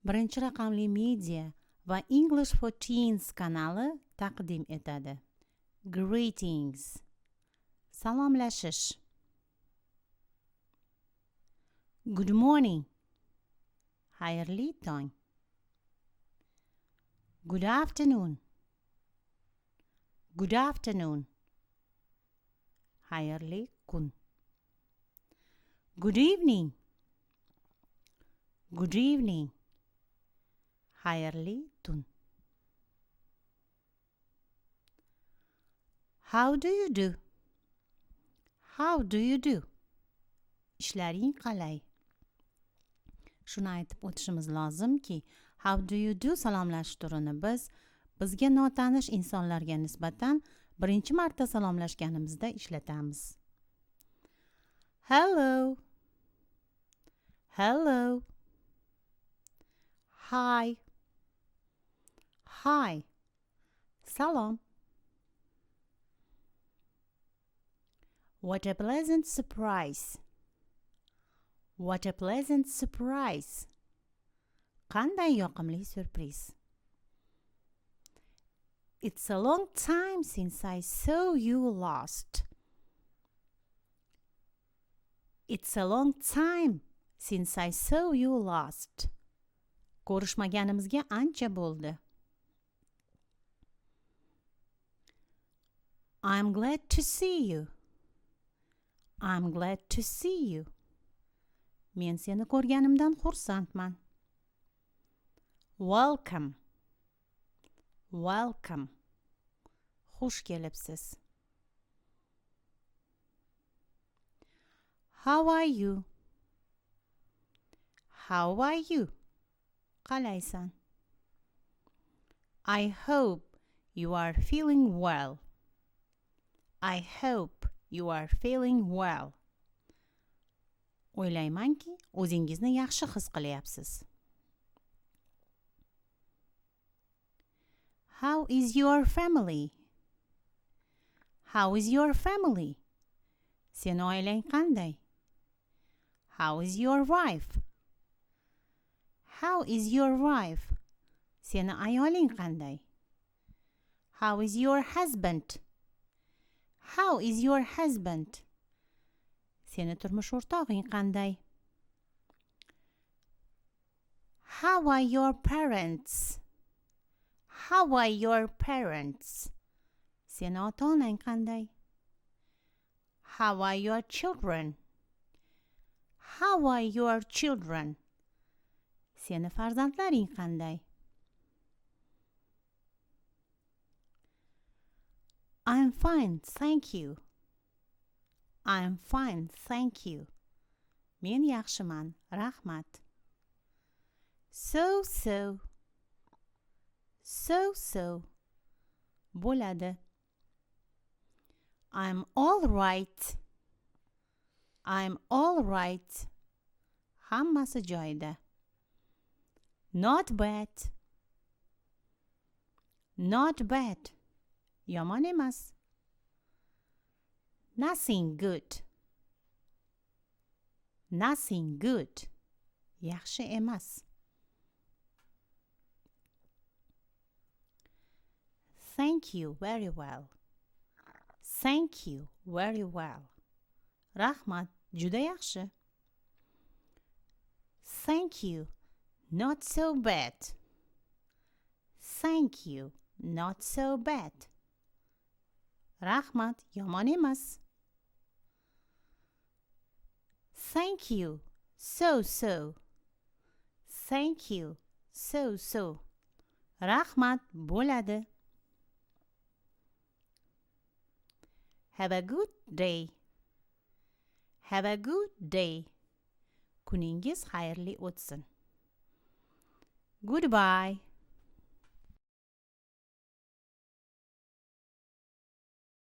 birinchi raqamli media va English for Teens kanali taqdim etadi. Greetings. Salomlashish. Good morning. Xayrli tong. Good afternoon. Good afternoon. Xayrli kun. Good evening. Good evening. Xayrli tun. How do you do? How do you do? Ishlaring qalay? Shuni aytib o'tishimiz lozimki, how do you do salomlashish turini bizga notanish insonlarga nisbatan birinchi marta salomlashganimizda ishlatamiz. Hello. Hello. Hi. Hi. Salom. What a pleasant surprise. What a pleasant surprise. Qanday yoqimli surpriz. It's a long time since I saw you last. It's a long time since I saw you last. Ko'rishmaganimizga ancha bo'ldi. I'm glad to see you. I'm glad to see you. Men seni ko'rganimdan xursandman. Welcome. Welcome. Xush kelibsiz. How are you? How are you? Qalaysan? I hope you are feeling well. I hope you are feeling well. O'ylaymanki, o'zingizni yaxshi his qilyapsiz. How is your family? How is your family? Seni oilang qanday? How is your wife? How is your wife? Seni ayoling qanday? How is your husband? How is your husband? Seni turmush o'rtog'ing qanday? How are your parents? How are your parents? Seni ota-onang qanday? How are your children? How are your children? Seni farzandlaring qanday? I'm fine, thank you. I'm fine, thank you. Men yaxshiman, rahmat. So. So. Bo'ladi. I'm all right. I'm all right. Hammasi joyida. Not bad. Not bad. Yomon emas. Nothing good. Nothing good. Yaxshi emas. Thank you very well. Thank you very well. Rahmat, juda yaxshi. Thank you. Not so bad. Thank you. Not so bad. Rahmat, yomon emas. Thank you. So. Thank you. So. Rahmat, bo'ladi. Have a good day. Have a good day. Kuningiz xayrli o'tsin. Goodbye.